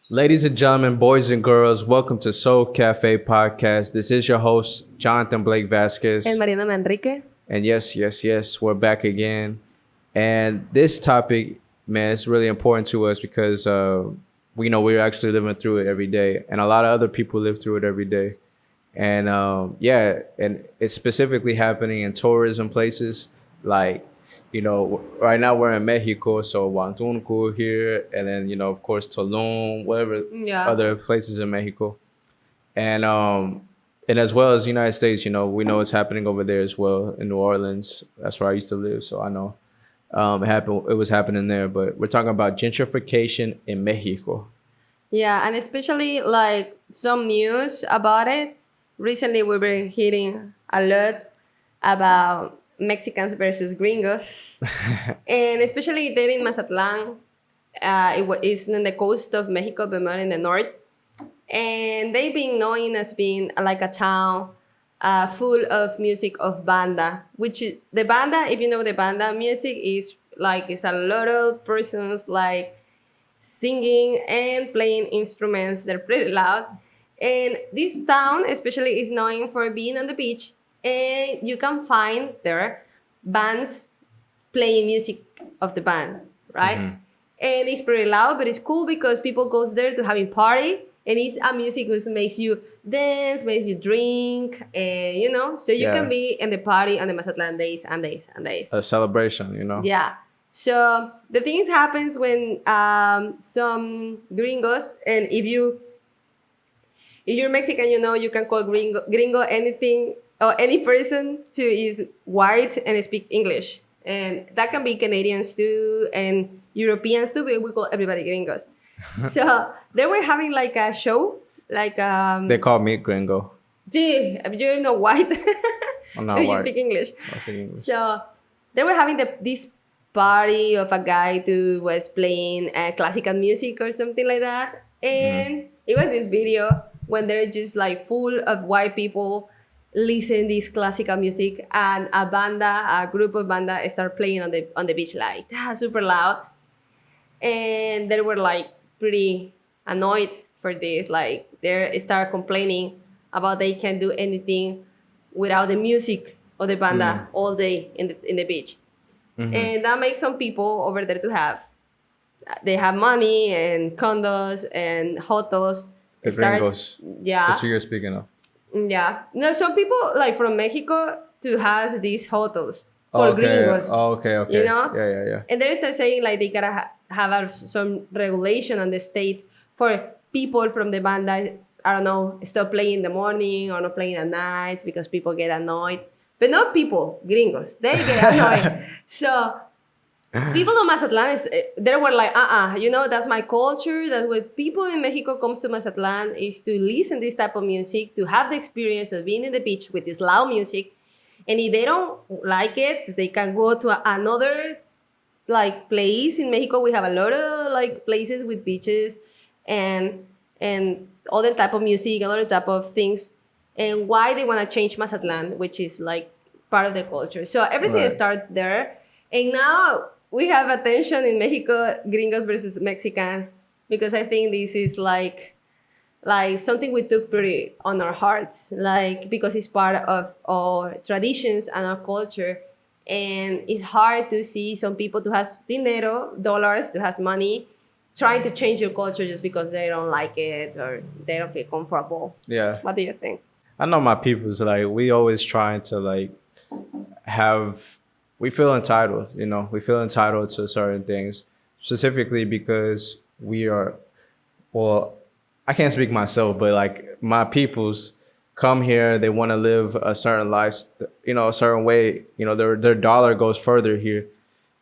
Ladies and gentlemen, boys and girls, welcome to Soul Cafe Podcast. This is your host, Jonathan Blake And Vasquez. Mariana Manrique. And yes, we're back again. And this topic, man, is really important to us because we know we're actually living through it every day. And a lot of other people live through it every day. And and it's specifically happening in tourism places like, right now we're in Mexico, so Huantunco here, and then, of course, Tulum, whatever Yeah. other places in Mexico. And as well as the United States, we know it's happening over there as well in New Orleans. That's where I used to live, so I know it was happening there. But we're talking about gentrification in Mexico. Yeah, and especially like some news about it. Recently, we've been hearing a lot about Mexicans versus Gringos, and especially there in Mazatlan. It's in the coast of Mexico, but more in the north. And they've been known as being like a town full of music of banda, which is the banda. If you know the banda music, is like it's a lot of persons like singing and playing instruments. They're pretty loud. And this town, especially, is known for being on the beach, and you can find there bands playing music of the band, right? And it's pretty loud, but it's cool because people goes there to having party, and it's a music which makes you dance, makes you drink, and so you Yeah. can be in the party on the Mazatlan days and days and days. A celebration. Yeah. So the things happens when some gringos, and if you're Mexican, you can call gringo anything or any person who is white and speak English. And that can be Canadians too and Europeans too, but we call everybody gringos. So they were having like a show, like They call me gringo. gee, you're not white. I'm not You white. speak English. I speak English. So they were having this party of a guy who was playing classical music or something like that. And it was this video when they're just like full of white people listen this classical music, and a group of banda start playing on the beach, like super loud. And they were like pretty annoyed for this, like they start complaining about they can't do anything without the music of the banda all day in the beach. And that makes some people over there to they have money and condos and hotels. The gringos. Yeah. That's who you're speaking of. Yeah. No, some people like from Mexico to has these hotels for Okay. gringos. Oh, okay. You know? Yeah. And they start saying like they gotta have some regulation on the state for people from the band that, I don't know, stop playing in the morning or not playing at nights because people get annoyed. But not people, gringos. They get annoyed. So people of Mazatlan, they were like, that's my culture. That's what people in Mexico comes to Mazatlan is to listen this type of music, to have the experience of being in the beach with this loud music. And if they don't like it, they can go to another like place in Mexico. We have a lot of like places with beaches and other type of music, other type of things. And why they want to change Mazatlan, which is like part of the culture. So everything Right. starts there. And now we have a tension in Mexico, gringos versus Mexicans, because I think this is like something we took pretty on our hearts, like because it's part of our traditions and our culture. And it's hard to see some people who has dinero, dollars, who has money, trying to change your culture just because they don't like it or they don't feel comfortable. Yeah. What do you think? I know my people's like we always trying to like we feel entitled, we feel entitled to certain things, specifically because we are, well, I can't speak myself, but like my people's come here, they want to live a certain life, a certain way, their dollar goes further here.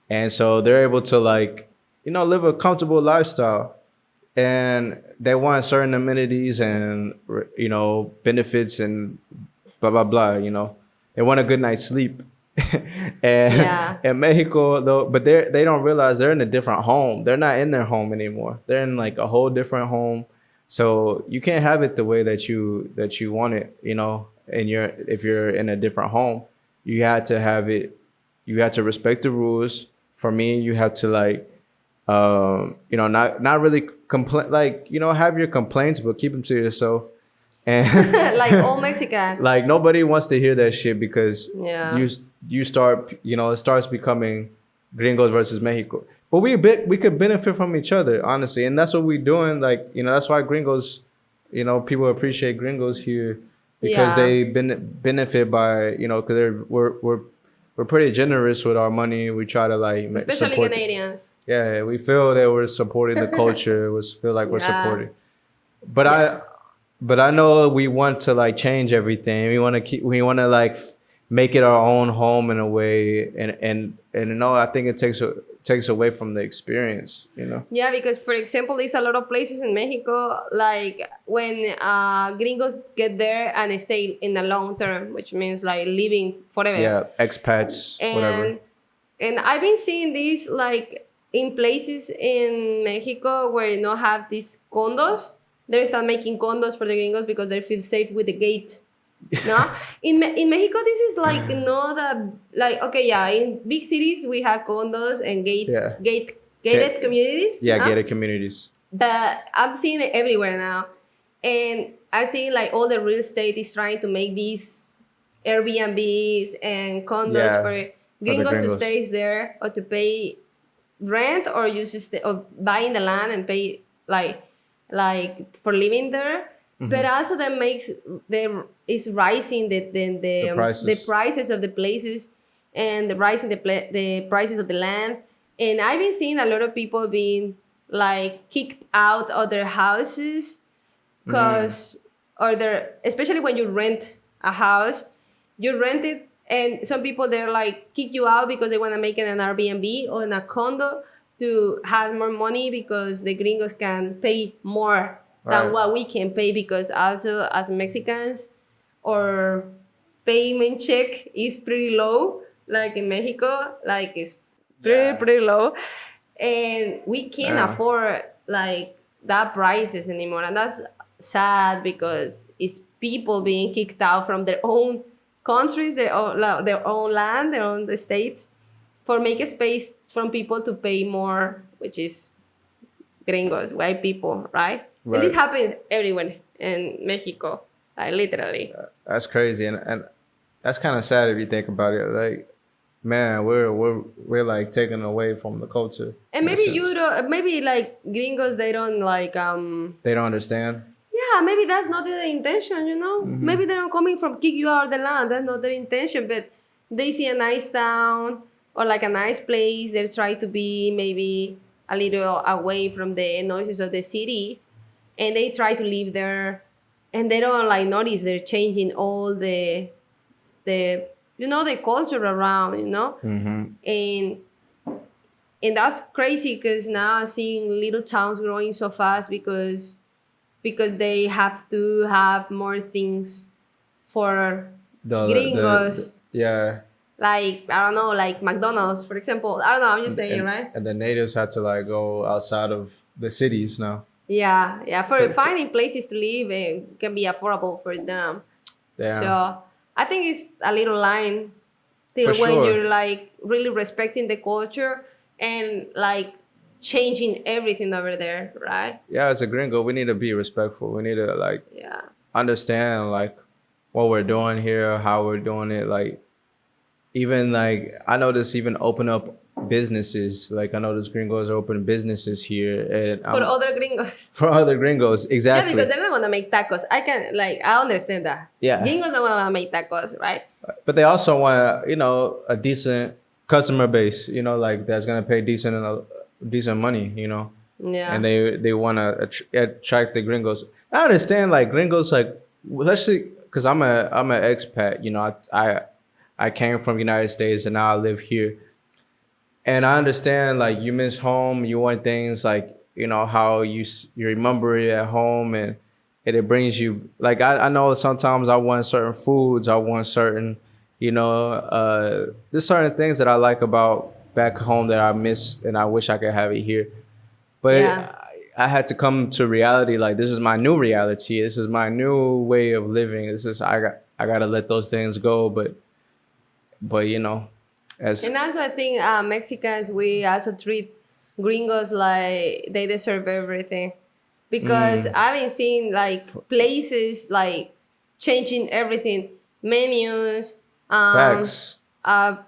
And so they're able to like, live a comfortable lifestyle. And they want certain amenities and benefits and blah blah blah. They want a good night's sleep. And Yeah. in Mexico though, but they don't realize they're in a different home. They're not in their home anymore. They're in like a whole different home. So you can't have it the way that you want it. And if you're in a different home, you had to have it. You had to respect the rules. For me, you have to like not really complain, like, have your complaints, but keep them to yourself. And Like all Mexicans. like nobody wants to hear that shit because Yeah. you start, it starts becoming Gringos versus Mexico. But we could benefit from each other, honestly, and that's what we're doing. Like, that's why Gringos, people appreciate Gringos here because Yeah. they benefit by, because we're pretty generous with our money. We try to like Especially support. Canadians. Yeah, we feel that we're supporting the culture. We feel like we're Yeah. supporting. But I know we want to like change everything. We want to like make it our own home in a way, and I think it takes away from the experience. Yeah, because for example, there's a lot of places in Mexico like when gringos get there and stay in the long term, which means like living forever. Yeah, expats, whatever. And I've been seeing this like in places in Mexico where have these condos. They start making condos for the gringos because they feel safe with the gate. No, in Mexico this is like not a like okay, yeah, in big cities we have condos and Yeah. gated communities. Yeah, no? gated communities. But I'm seeing it everywhere now, and I see like all the real estate is trying to make these Airbnbs and condos Yeah, for the gringos to gringos. stay there or to pay rent or you just or buying the land and pay like for living there. But also that makes is rising the prices. prices of the places and the rising the prices of the land. And I've been seeing a lot of people being like kicked out of their houses because or their especially when you rent a house, you rent it and some people they're like kick you out because they want to make it an Airbnb or in a condo to have more money because the gringos can pay more than Right. what we can pay because also as Mexicans our payment check is pretty low like in Mexico like it's pretty low and we can't Yeah. afford like that prices anymore and that's sad because it's people being kicked out from their own countries their own land their own states for making space from people to pay more which is gringos white people right? And this Right. happens everywhere in Mexico like literally. That's crazy, and that's kind of sad if you think about it. Like, man, we're like taken away from the culture. And in a maybe sense. you don't maybe like gringos they don't like They don't understand. yeah, maybe that's not their intention, Maybe they're not coming from kick you out of the land. That's not their intention. But they see a nice town or like a nice place. They try to be maybe a little away from the noises of the city. And they try to live there. And they don't like notice they're changing all the the culture around, And that's crazy because now I'm seeing little towns growing so fast because they have to have more things for gringos. Yeah. Like, I don't know, like McDonald's, for example. I don't know, I'm just saying, right? And the natives had to like go outside of the cities now. Yeah. For But- finding places to live, it can be affordable for them. Yeah. So I think it's a little line till For when sure. you're like really respecting the culture and like changing everything over there, right? Yeah, as a gringo, we need to be respectful. We need to like Yeah. understand like what we're doing here, how we're doing it. Like even like I notice even open up businesses. Like I notice gringos open businesses here and For other gringos. for other gringos. Yeah, Exactly. because they don't want to make tacos. I understand that. Yeah. Gringos don't want to make tacos, right? But they also want, a decent customer base, like that's gonna pay decent money, Yeah. and they want to attract the gringos. I understand, like gringos, like especially because I'm an expat, I came from the United States and now I live here, and I understand like you miss home, you want things like how you remember it at home and it brings you like I know sometimes I want certain foods, I want certain there's certain things that I like about back home that I miss and I wish I could have it here, but Yeah. I had to come to reality like this is my new reality, this is my new way of living. This is I gotta let those things go, but as And also, I think Mexicans, we also treat gringos like they deserve everything, because I've been seeing like places like changing everything, menus, Facts.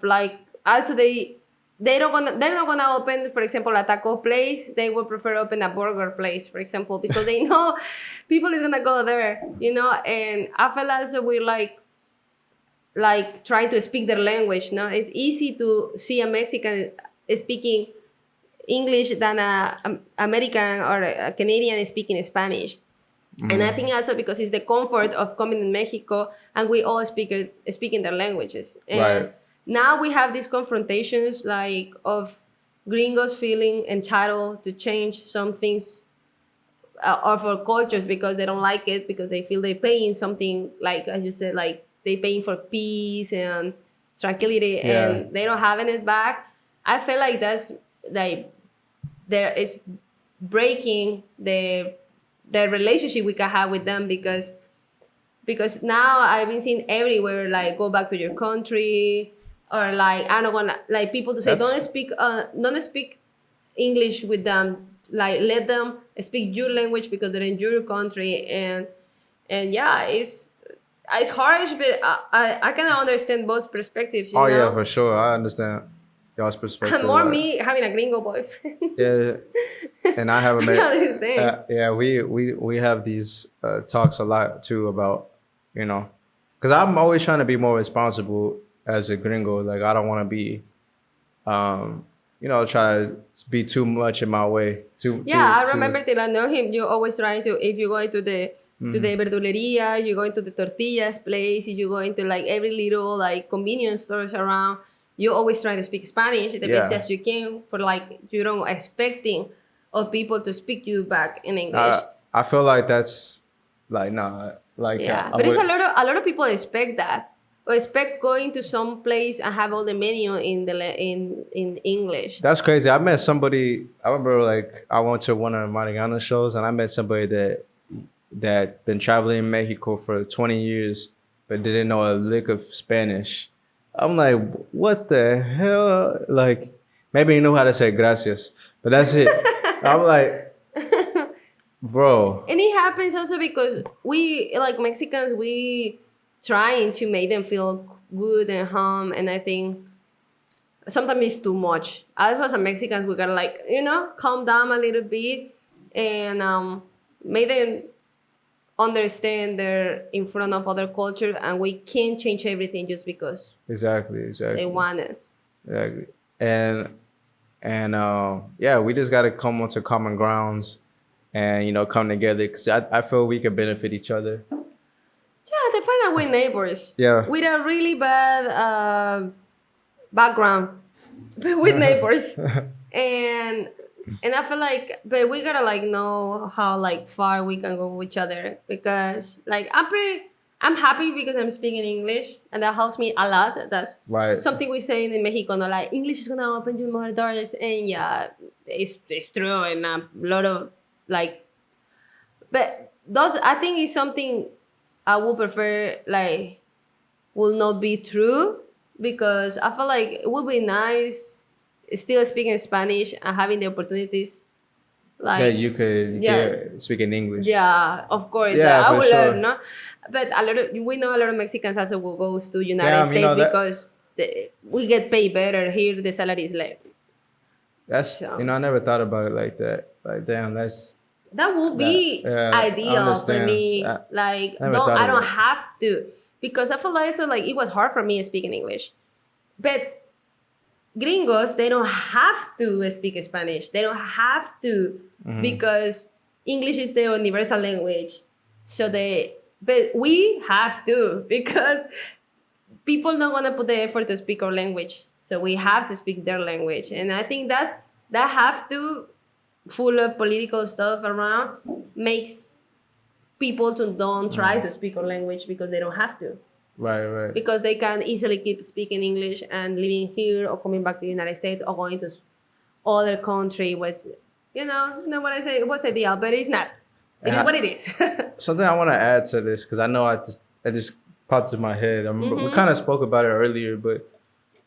like also they're not gonna open, for example, a taco place. They would prefer open a burger place, for example, because they know people is gonna go there, you know. And I feel as we're like trying to speak their language. No, it's easy to see a Mexican speaking English than a American or a Canadian speaking Spanish. And I think also because it's the comfort of coming in Mexico and we all speaking their languages. And Right. now we have these confrontations like of gringos feeling entitled to change some things or for cultures because they don't like it, because they feel they're paying something, like as you said, like they paying for peace and tranquility, Yeah. and they don't having it back. I feel like that's like there is breaking the relationship we can have with them, because now I've been seeing everywhere like go back to your country, or like I don't wanna like people to say That's- don't speak English with them, like let them speak your language because they're in your country. And yeah, it's harsh, but I can understand both perspectives, you Oh know. yeah, for sure. I understand y'all's perspective. More like- me having a gringo boyfriend. Yeah, and I have a I understand. yeah, we have these talks a lot too about, you know, because I'm always trying to be more responsible as a gringo. Like I don't want to be, you know, try to be too much in my way. Yeah, I remember till I know him. You always trying to, if you go into the verduleria, you go into the tortillas place, if you go into like every little like convenience stores around, you always try to speak Spanish the best Yeah. as you can, for like you don't expecting of people to speak you back in English. I feel like that's like nah, like Yeah, I but it's would- a lot of people expect that, or expect going to some place and have all the menu in in English. That's crazy. I met somebody. I remember like I went to one of the Mariana shows, and I met somebody that been traveling in Mexico for 20 years, but didn't know a lick of Spanish. I'm like, what the hell? Like, maybe he knew how to say gracias, but that's it. I'm like, bro. And it happens also because we, like Mexicans, we trying to make them feel good and home, and I think sometimes it's too much. Us as a Mexicans, we gotta like, you know, calm down a little bit and make them understand they're in front of other culture, and we can't change everything just because Exactly. they want it. Exactly. And yeah, we just gotta come onto common grounds, and you know, come together, because I feel we can benefit each other. Yeah, they find out we're neighbors. Yeah. With a really bad background, but with neighbors. And I feel like, but we gotta like know how like far we can go with each other, because like I'm happy because I'm speaking English, and that helps me a lot. That's Right. something we say in Mexico, no, like English is gonna open you more doors, and yeah, it's true, and a lot of like, but those I think is something I would prefer like will not be true, because I feel like it would be nice still speaking Spanish and having the opportunities. Like That you could yeah. speak in English. yeah, of course. Yeah, I for would sure. love, no? But we know a lot of Mexicans also will go to United Yeah, States you know that- because we get paid better here. The salary is less. That's So- you know, I never thought about it like that. Like damn, that's That would be yeah, I ideal for understand. me. I Like, never thought I of don't it. have to, because I feel like so like it was hard for me speaking English, but gringos, they don't have to speak Spanish. They don't have to, Mm-hmm. because English is the universal language. So but we have to, because people don't want to put the effort to speak our language. So we have to speak their language. And I think that have to, full of political stuff around, makes people to don't try to speak our language because they don't have to. right. Because they can easily keep speaking English and living here or coming back to the United States or going to other country was, you know what I say, it was ideal, but it's not. It is what it is. Something I want to add to this, because I know I just popped in my head. I remember we kind of spoke about it earlier, but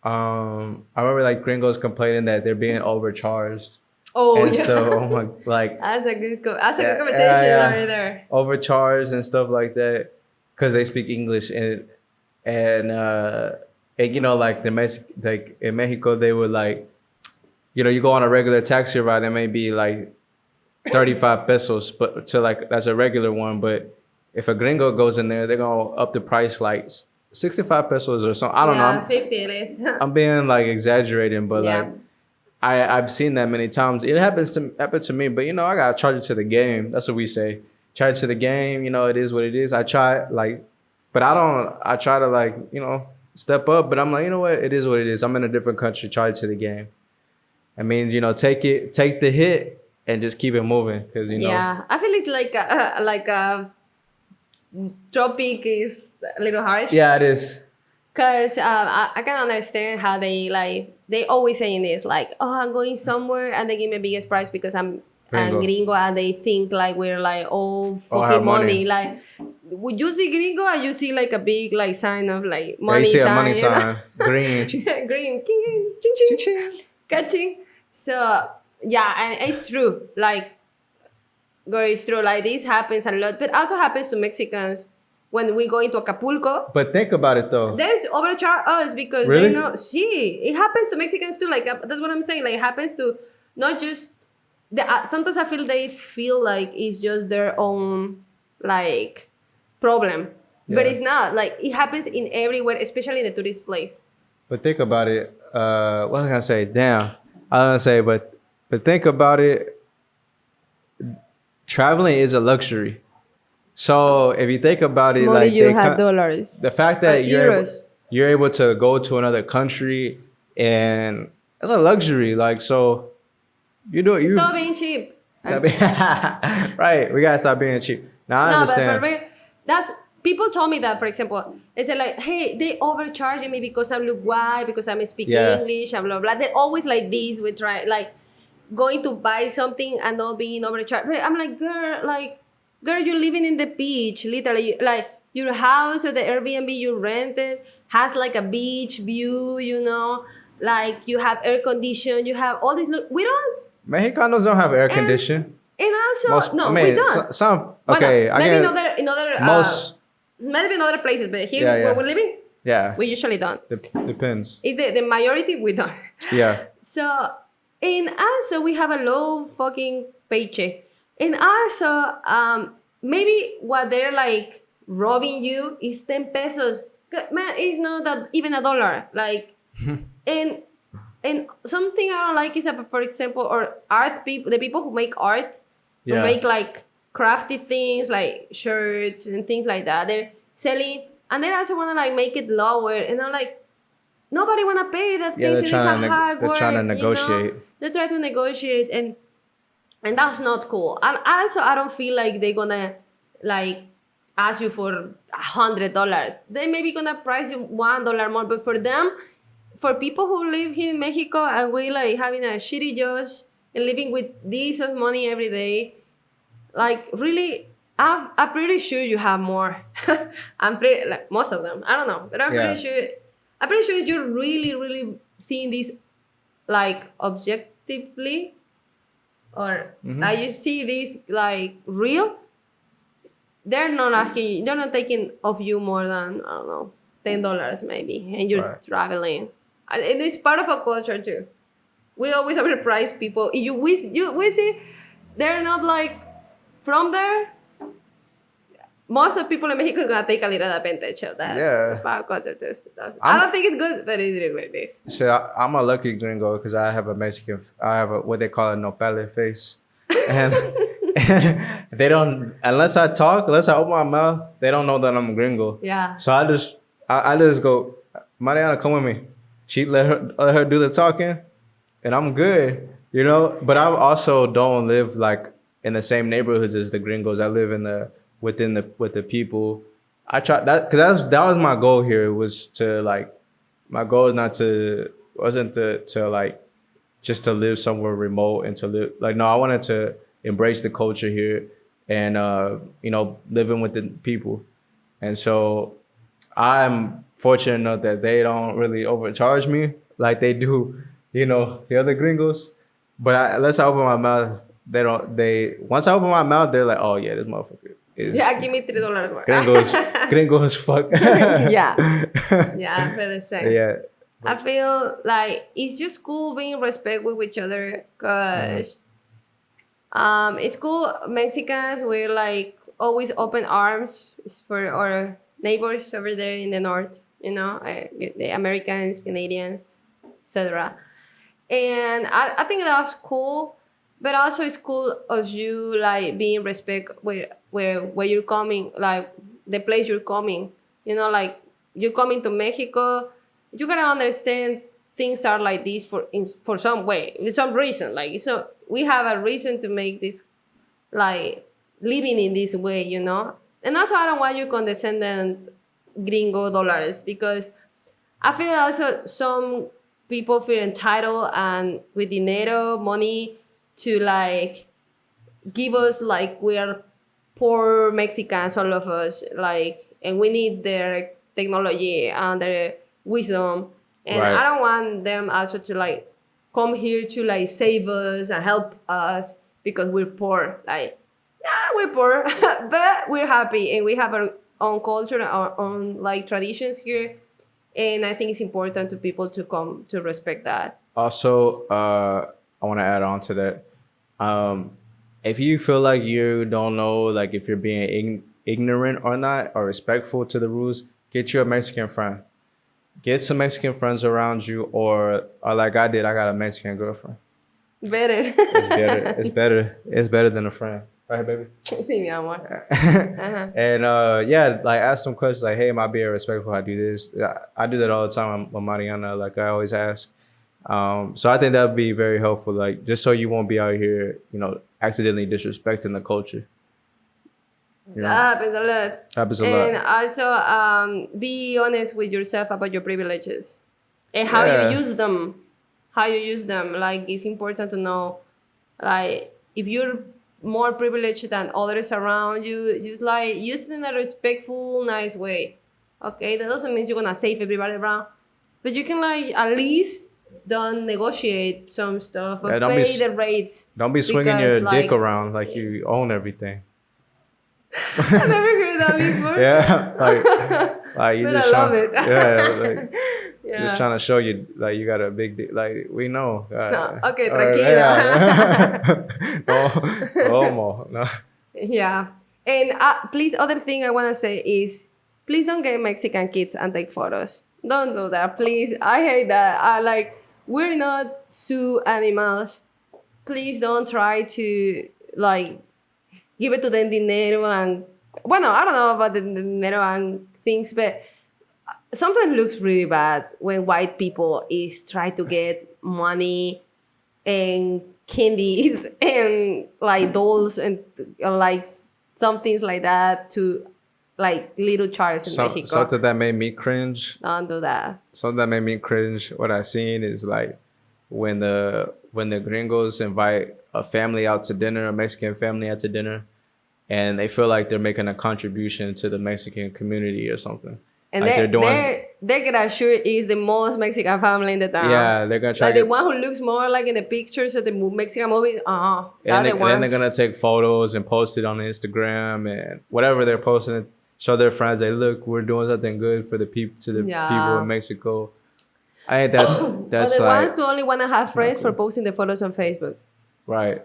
I remember like gringos complaining that they're being overcharged. Oh and yeah. stuff. Oh my, like That's a good yeah, conversation yeah, right there. overcharged and stuff like that because they speak English and and you know like like in Mexico they would like you know you go on a regular taxi ride it may be like 35 pesos but to like that's a regular one but if a gringo goes in there they're gonna up the price like 65 pesos or something. I don't know. Yeah, 50 it is. I'm being like exaggerating but like Yeah. I've seen that many times. It happened to me, but you know, I gotta charge it to the game. That's what we say. Charge it to the game. You know, it is what it is. I try like, but I don't. I try to like you know step up, but I'm like you know what? It is what it is. I'm in a different country. Charge it to the game. It means you know take the hit and just keep it moving because you know Yeah, I feel it's like a topic is a little harsh. yeah it is. Cause I can understand how they always saying this like, oh, I'm going somewhere and they give me biggest price because I'm a Gringo. gringo and they think like we're like all Oh, I fucking have money. money. Like, would you see gringo and you see like a big like sign of like Yeah, money you see a sign, money you know? sign, green. Green, king, ching, ching, Ching. catching. So yeah, and it's true. Like, girl, it's true. Like this happens a lot, but also happens to Mexicans when we go into Acapulco. But think about it though. There's overcharge us because Really? they know. See, it happens to Mexicans too. Like that's what I'm saying. Like it happens to not just the. Sometimes I feel they feel like it's just their own like problem, but Yeah. it's not. Like it happens in everywhere, especially in the tourist place. But think about it. What was I gonna say? Damn, I was gonna say, but think about it. Traveling is a luxury. So if you think about it, Money like you have dollars. the fact that Euros. you're able to go to another country and it's a luxury. Like so, you do it. You Stop being cheap. right. We gotta stop being cheap. Now I No, but for understand. real, that's people told me that. For example, they said like, "Hey, they overcharging me because I look white, because I'm speaking Yeah. English, and blah blah." They're always like this. We try like going to buy something and not being overcharged. But I'm like, girl, you're living in the beach, literally. Like your house or the Airbnb you rented has like a beach view. You know, like you have air condition. You have all this. Look, we don't. Mexicanos don't have air condition. And also, Most, no, I mean, we don't. some. Well, Okay, no, I maybe get in other most. maybe in other places, but here Yeah, yeah. where we're living, Yeah, we usually don't. depends. It's the majority we don't. Yeah, So and also we have a low fucking paycheck. And also maybe what they're like robbing you is 10 pesos. Man, it's not that even a dollar. Like and and something I don't like is that, for example, or art people, the people who make art, who Yeah. make like crafty things like shirts and things like that, they're selling, and they also want to like make it lower. And I'm like, nobody want to pay that Yeah, things. they're It's a trying to hard they're work. trying to You know? negotiate. They try to negotiate, and that's not cool. And also, I don't feel like they're gonna like ask you for $100. They maybe gonna price you $1 more, but for them, for people who live here in Mexico and we like having a shitty jobs and living with this of money every day, like really, I'm pretty sure you have more. I'm pretty like most of them. I don't know, but I'm Yeah. pretty sure. I'm pretty sure you're really, really seeing this like objectively, or like you see this like real. They're not asking you. They're not taking of you more than, I don't know, $10 maybe, and you're Right. traveling. And it's part of a culture too. We always overprice people. We see they're not like from there. Most of people in Mexico is gonna take a little advantage of that. Yeah. It's part of culture too. I don't think it's good, but it is what it is. So I'm a lucky gringo because I have a Mexican. I have a what they call a nopale face, and, and they don't unless I talk, unless I open my mouth, they don't know that I'm a gringo. Yeah. So I just go, Mariana, come with me. She let her do the talking, and I'm good, you know. But I also don't live like in the same neighborhoods as the gringos. I live in with the people. I try that because that was my goal here. Was to like my goal is not to wasn't to like just to live somewhere remote and to live like no. I wanted to embrace the culture here and you know living with the people, and so I'm fortunate enough that they don't really overcharge me like they do, you know, the other gringos. But once I open my mouth, they don't. They once I open my mouth, they're like, "Oh yeah, this motherfucker is Yeah, give me $3 more. gringo as fuck." Yeah, yeah, I feel the same. Yeah. I feel like it's just cool being respectful with each other because it's cool. Mexicans, we're like always open arms for our neighbors over there in the north, you know, the Americans, Canadians, etc. And I think that's cool, but also it's cool of you like being respect where you're coming, like the place you're coming. You know, like you're coming to Mexico, you gotta understand things are like this for some way, for some reason. Like so, we have a reason to make this like living in this way, you know. And that's why I don't want you condescending gringo dollars because I feel also some people feel entitled and with dinero, money to like give us like we are poor Mexicans, all of us, like, and we need their technology and their wisdom. And Right. I don't want them also to like come here to like save us and help us because we're poor. Like, yeah, we're poor, but we're happy and we have our own culture, our own like traditions here. And I think it's important to people to come to respect that. Also, I want to add on to that. If you feel like you don't know, like if you're being ignorant or not, or respectful to the rules, get you a Mexican friend. Get some Mexican friends around you, or like I did, I got a Mexican girlfriend. Better. It's better. It's better. It's better than a friend. Right, baby? Sí, mi amor. Uh-huh. And yeah, like ask some questions like, hey, am I being respectful? I do this. I do that all the time with Mariana. Like I always ask. So I think that would be very helpful. Like just so you won't be out here, you know, accidentally disrespecting the culture. You know? That happens a lot. Happens a And lot. also, be honest with yourself about your privileges and how Yeah. you use them. How you use them. Like, it's important to know, like, if you're more privileged than others around you, just like use it in a respectful, nice way. Okay, that doesn't mean you're gonna save everybody around, but you can like at least don't negotiate some stuff or Yeah, don't be pay s- the rates. Don't be swinging because, your like, dick around like you own everything. I never heard that before. Yeah, like you But just I love trying, it. yeah, like Yeah. just trying to show you like you got a big dick. Like we know. No, okay, all right, tranquila. no, homo, no. Yeah. And please, other thing I want to say is, please don't get Mexican kids and take photos. Don't do that, please. I hate that. We're not zoo animals. Please don't try to, like, give it to them dinero and, well, no, I don't know about the dinero and things, but sometimes it looks really bad when white people is try to get money and candies and like dolls and like some things like that to like little Charles in Mexico. Something that made me cringe. Don't do that. Something that made me cringe. What I seen is like when the gringos invite a family out to dinner, a Mexican family out to dinner, and they feel like they're making a contribution to the Mexican community or something. And Like they're gonna sure is the most Mexican family in the town. Yeah, they're gonna try like to the one who looks more like in the pictures of the Mexican movies. and They're the then they're ones. gonna take photos and post it on Instagram and whatever they're posting, show their friends, hey, look, we're doing something good for the people people in Mexico. I think that's But the like ones who only wanna have friends for posting the photos on Facebook. right.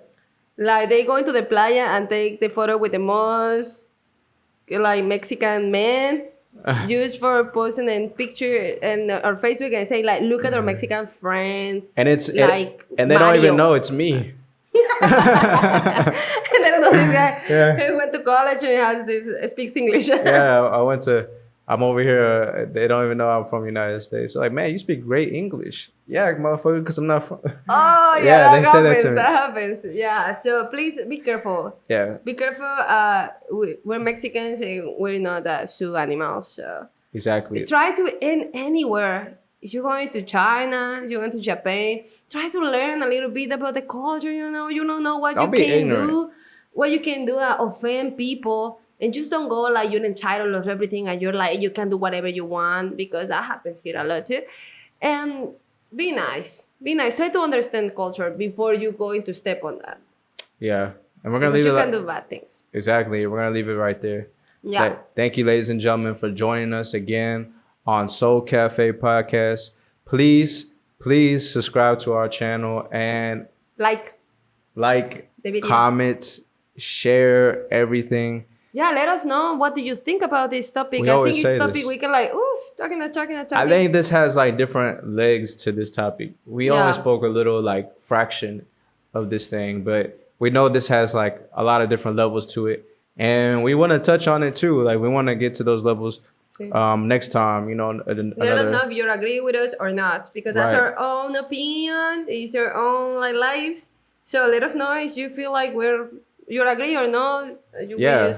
Like they go into the playa and take the photo with the most like Mexican men used for posting a picture and on Facebook and say like, look at our Mexican friend. And it's like and they don't even Mario. know it's me. And then another guy Yeah. who went to college and has this speaks English. Yeah, I'm over here. They don't even know I'm from the United States. So like, man, you speak great English. Yeah, motherfucker, because I'm not from. Oh yeah, Yeah, they that say that happens. to me. That happens. Yeah. So please be careful. Yeah, Be careful. We're Mexicans and we're not zoo animals. So exactly. try to end anywhere. If you're going to China, you're going to Japan, try to learn a little bit about the culture. You don't know what Don't you be can ignorant. do, what you can do that offend people, and just don't go like you're entitled of everything and you're like you can do whatever you want because that happens here a lot too. And be nice. Be nice. Try to understand culture before you going to step on that. Yeah. And we're going to Because leave you it can do bad things. exactly. We're going to leave it right there. Yeah. Thank you, ladies and gentlemen, for joining us again on Soul Cafe Podcast. Please subscribe to our channel and Like like, the video. comment, share everything. Yeah, let us know what do you think about this topic. We I always think say this topic this. we can like talking. I think this has like different legs to this topic. We only Yeah. spoke a little like fraction of this thing, but we know this has like a lot of different levels to it. And we want to touch on it too. Like we want to get to those levels next time, you know, Let us another. know if you agree with us or not, because that's Right. our own opinion. It's our own like lives. So let us know if you feel like you agree or not. You Yeah.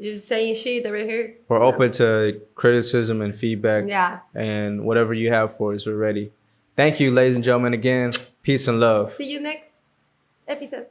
just saying shit over here. We're open to criticism and feedback. Yeah. And whatever you have for us, we're ready. Thank you, ladies and gentlemen, again. Peace and love. See you next episode.